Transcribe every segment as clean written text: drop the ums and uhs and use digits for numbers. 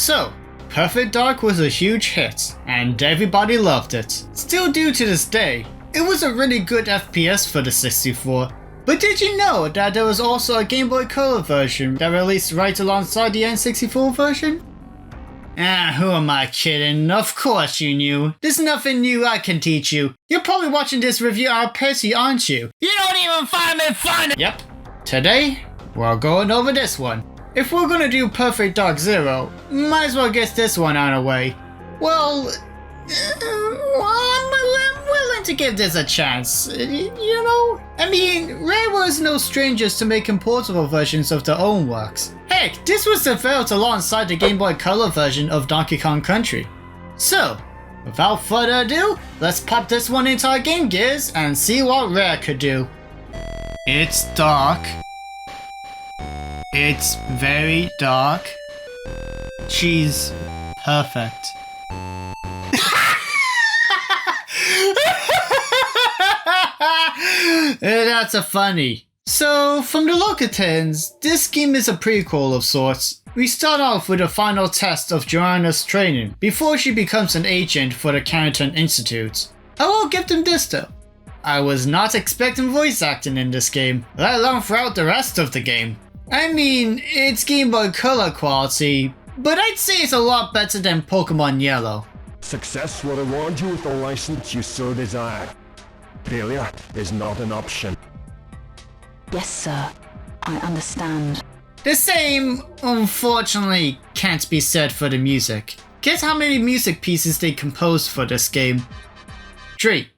So, Perfect Dark was a huge hit, and everybody loved it. Still do to this day. It was a really good FPS for the 64. But did you know that there was also a Game Boy Color version that released right alongside the N64 version? Who am I kidding? Of course you knew. There's nothing new I can teach you. You're probably watching this review out of pity, aren't you? You don't even find me funny! Yep. Today, we're going over this one. If we're gonna do Perfect Dark Zero, might as well get this one out of the way. Well, I'm willing to give this a chance, you know? I mean, Rareware is no strangers to making portable versions of their own works. Heck, this was developed alongside the Game Boy Color version of Donkey Kong Country. So, without further ado, let's pop this one into our Game Gears and see what Rare could do. It's dark. It's very dark. She's perfect. That's a funny. So, from the look of things, this game is a prequel of sorts. We start off with a final test of Joanna's training before she becomes an agent for the Carrington Institute. I will give them this though. I was not expecting voice acting in this game, let alone throughout the rest of the game. I mean, it's Game Boy Color quality, but I'd say it's a lot better than Pokemon Yellow. Success will reward you with the license you so desire. Failure is not an option. Yes, sir. I understand. The same, unfortunately, can't be said for the music. Guess how many music pieces they composed for this game? 3.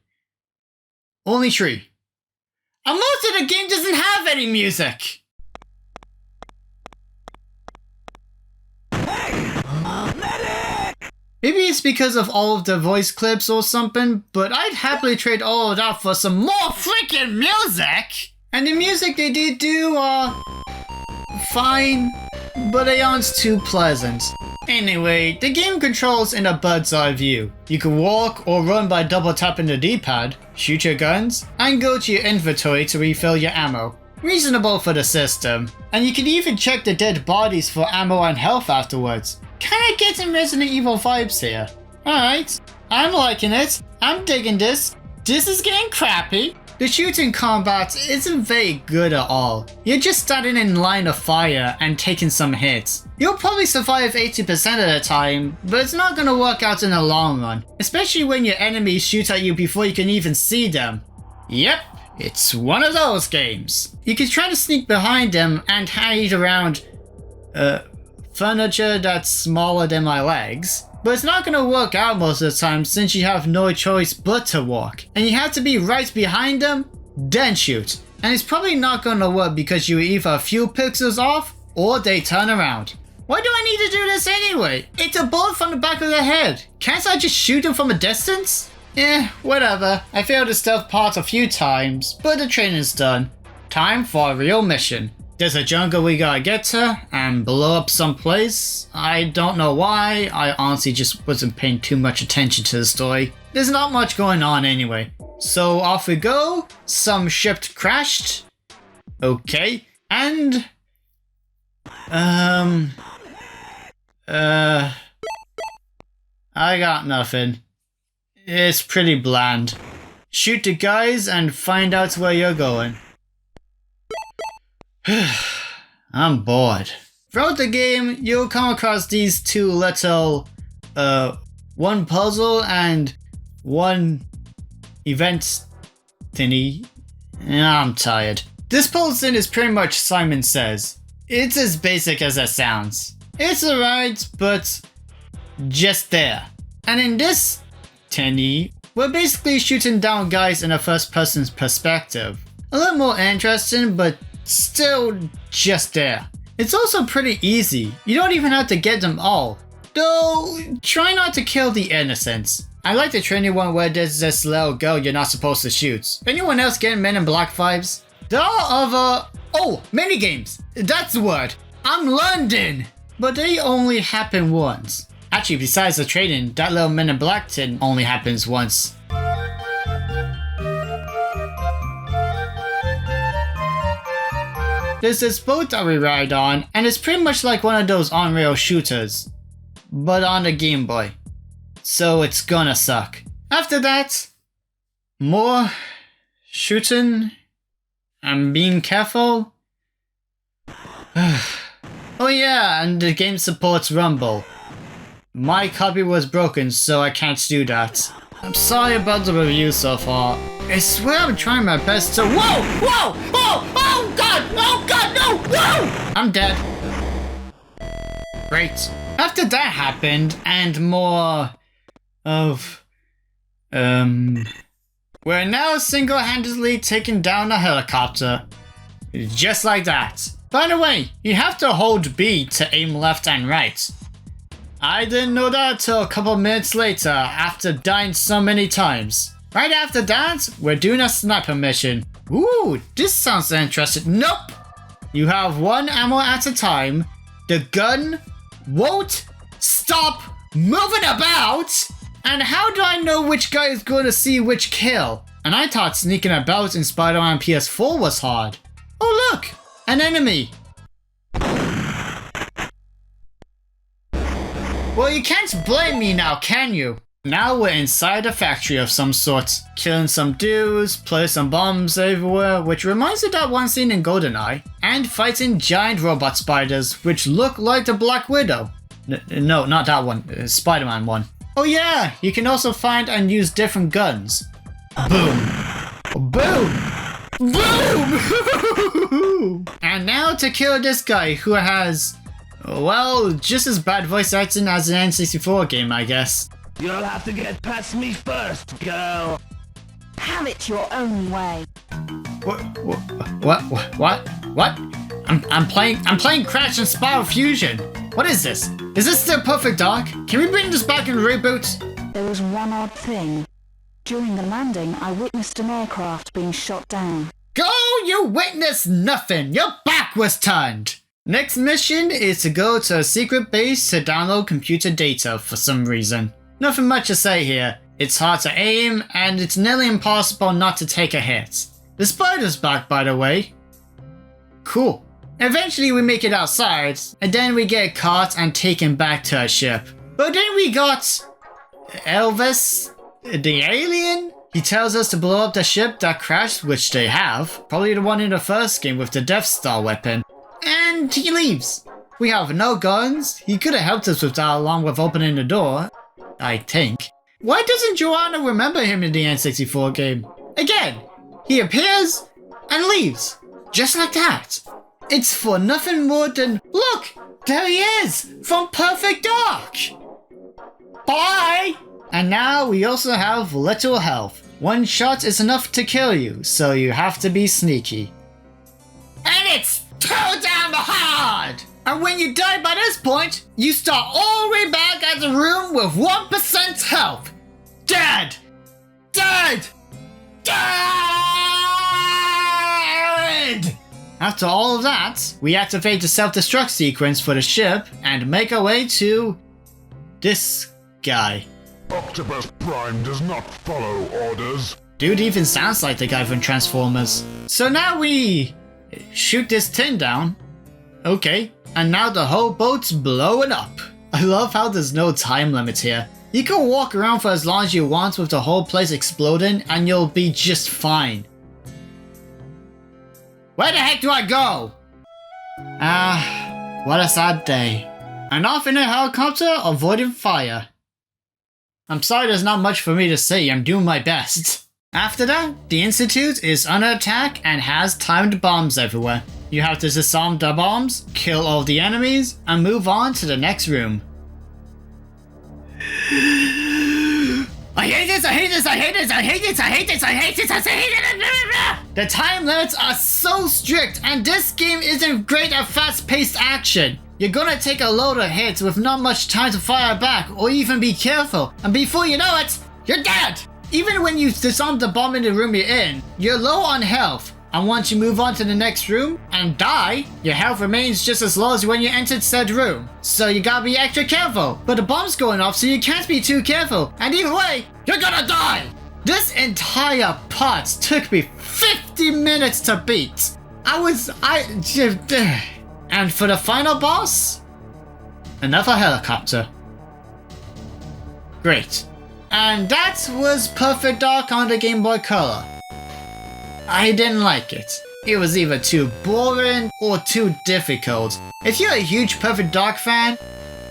Only 3. And most of the game doesn't have any music! Maybe it's because of all of the voice clips or something, but I'd happily trade all of that for some more freaking music! And the music they did do are fine, but they aren't too pleasant. Anyway, the game controls in a bird's eye view. You can walk or run by double tapping the D-pad, shoot your guns, and go to your inventory to refill your ammo. Reasonable for the system. And you can even check the dead bodies for ammo and health afterwards. Kinda getting Resident Evil vibes here. Alright, I'm liking it. I'm digging this. This is getting crappy. The shooting combat isn't very good at all. You're just standing in line of fire and taking some hits. You'll probably survive 80% of the time, but it's not gonna work out in the long run. Especially when your enemies shoot at you before you can even see them. Yep, it's one of those games. You can try to sneak behind them and hide around, furniture that's smaller than my legs. But it's not gonna work out most of the time since you have no choice but to walk. And you have to be right behind them, then shoot. And it's probably not gonna work because you're either a few pixels off or they turn around. Why do I need to do this anyway? It's a bullet from the back of the head. Can't I just shoot them from a distance? Whatever. I failed the stealth part a few times, but the training's done. Time for a real mission. There's a jungle we gotta get to and blow up someplace. I don't know why, I honestly just wasn't paying too much attention to the story. There's not much going on anyway. So off we go, some ship crashed. Okay, and... I got nothing. It's pretty bland. Shoot the guys and find out where you're going. I'm bored. Throughout the game, you'll come across these two little, one puzzle and one event thingy. I'm tired. This puzzle is pretty much Simon Says. It's as basic as it sounds. It's alright, but just there. And in this thingy, we're basically shooting down guys in a first person's perspective. A little more interesting, but still just there. It's also pretty easy. You don't even have to get them all. Though, try not to kill the innocents. I like the training one where there's this little girl you're not supposed to shoot. Anyone else getting Men in Black vibes? There are other... Oh, minigames! That's the word! I'm London! But they only happen once. Actually, besides the training, that little Men in Black thing only happens once. There's this boat that we ride on, and it's pretty much like one of those on-rail shooters. but on the Game Boy. So it's gonna suck. After that, more shooting and being careful. Oh yeah, and the game supports Rumble. My copy was broken, so I can't do that. I'm sorry about the review so far. I swear I'm trying my best to— Whoa! Whoa! Oh god! Oh god, no! Whoa! I'm dead. Great. After that happened, and more of... We're now single-handedly taking down a helicopter. Just like that. By the way, you have to hold B to aim left and right. I didn't know that until a couple minutes later after dying so many times. Right after that, we're doing a sniper mission. Ooh, this sounds interesting. Nope! You have one ammo at a time. The gun won't stop moving about! And how do I know which guy is going to see which kill? And I thought sneaking about in Spider-Man PS4 was hard. Oh look! An enemy! Well, you can't blame me now, can you? Now we're inside a factory of some sort, killing some dudes, placing bombs everywhere, which reminds me of that one scene in GoldenEye, and fighting giant robot spiders, which look like the Black Widow. No, not that one, Spider-Man one. Oh yeah, you can also find and use different guns. Boom. Boom! Boom! And now to kill this guy who has, well, just as bad voice acting as an N64 game, I guess. You'll have to get past me first, girl. Have it your own way. What? I'm playing Crash and Spiral Fusion. What is this? Is this still Perfect Dark? Can we bring this back in reboot? There was one odd thing. During the landing, I witnessed an aircraft being shot down. Go, you witnessed nothing. Your back was turned. Next mission is to go to a secret base to download computer data for some reason. Nothing much to say here. It's hard to aim, and it's nearly impossible not to take a hit. The spider's back, by the way. Cool. Eventually we make it outside, and then we get caught and taken back to a ship. But then we got Elvis, the alien? He tells us to blow up the ship that crashed, which they have. Probably the one in the first game with the Death Star weapon. And he leaves. We have no guns. He could have helped us with that along with opening the door, I think. Why doesn't Joanna remember him in the N64 game? Again, he appears and leaves. Just like that. It's for nothing more than— look! There he is! From Perfect Dark! Bye! And now we also have little health. One shot is enough to kill you, so you have to be sneaky. And it's too damn hard! And when you die by this point, you start all the way back at the room with 1% health. Dead! Dead! Dead! After all of that, we activate the self-destruct sequence for the ship and make our way to this guy. Octopus Prime does not follow orders. Dude even sounds like the guy from Transformers. So now we shoot this tin down. Okay, and now the whole boat's blowing up. I love how there's no time limit here. You can walk around for as long as you want with the whole place exploding and you'll be just fine. Where the heck do I go? What a sad day. And off in a helicopter, avoiding fire. I'm sorry there's not much for me to say, I'm doing my best. After that, the Institute is under attack and has timed bombs everywhere. You have to disarm the bombs, kill all the enemies, and move on to the next room. I hate this, I hate this, I hate this, I hate this, I hate this, I hate this, I hate it. The time limits are so strict, and this game isn't great at fast-paced action. You're gonna take a load of hits with not much time to fire back or even be careful, and before you know it, you're dead! Even when you disarm the bomb in the room you're in, you're low on health, and once you move on to the next room and die, your health remains just as low as when you entered said room. So you gotta be extra careful, but the bomb's going off so you can't be too careful, and either way, you're gonna die! This entire part took me 50 minutes to beat. And for the final boss, another helicopter. Great. And that was Perfect Dark on the Game Boy Color. I didn't like it. It was either too boring or too difficult. If you're a huge Perfect Dark fan,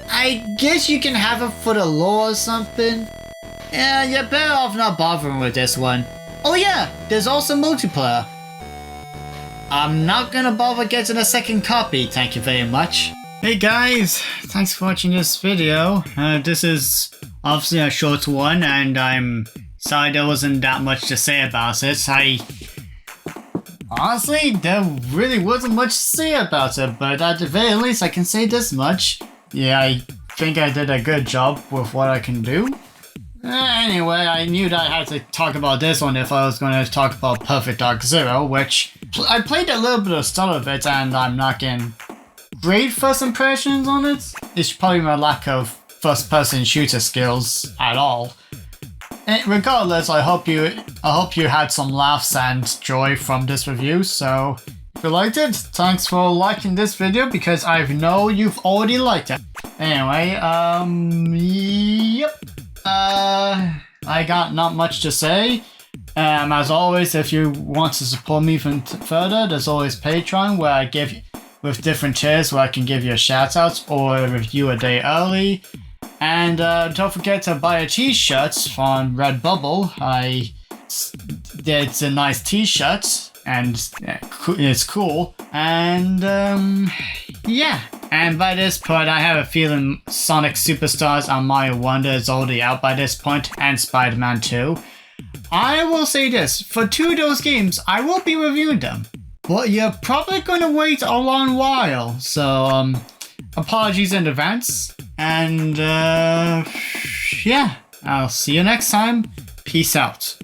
I guess you can have it for the lore or something. Yeah, you're better off not bothering with this one. Oh yeah, there's also multiplayer. I'm not gonna bother getting a second copy, thank you very much. Hey guys, thanks for watching this video. This is obviously a short one, and I'm sorry there wasn't that much to say about it. Honestly, there really wasn't much to say about it, but at the very least I can say this much. Yeah, I think I did a good job with what I can do. Anyway, I knew that I had to talk about this one if I was going to talk about Perfect Dark Zero, which I played a little bit of stuff of it, and I'm not getting great first impressions on it. It's probably my lack of first-person shooter skills at all. And regardless, I hope you had some laughs and joy from this review. So if you liked it, thanks for liking this video because I know you've already liked it. Anyway, yep. I got not much to say. As always, if you want to support me even further, there's always Patreon where I give with different tiers where I can give you a shout out or a review a day early. And don't forget to buy a t-shirt on Redbubble. It's a nice t-shirt and it's cool. And yeah. And by this point, I have a feeling Sonic Superstars and Mario Wonder is already out by this point, and Spider-Man 2. I will say this, for 2 of those games, I will be reviewing them. But you're probably going to wait a long while, so apologies in advance. And yeah, I'll see you next time. Peace out.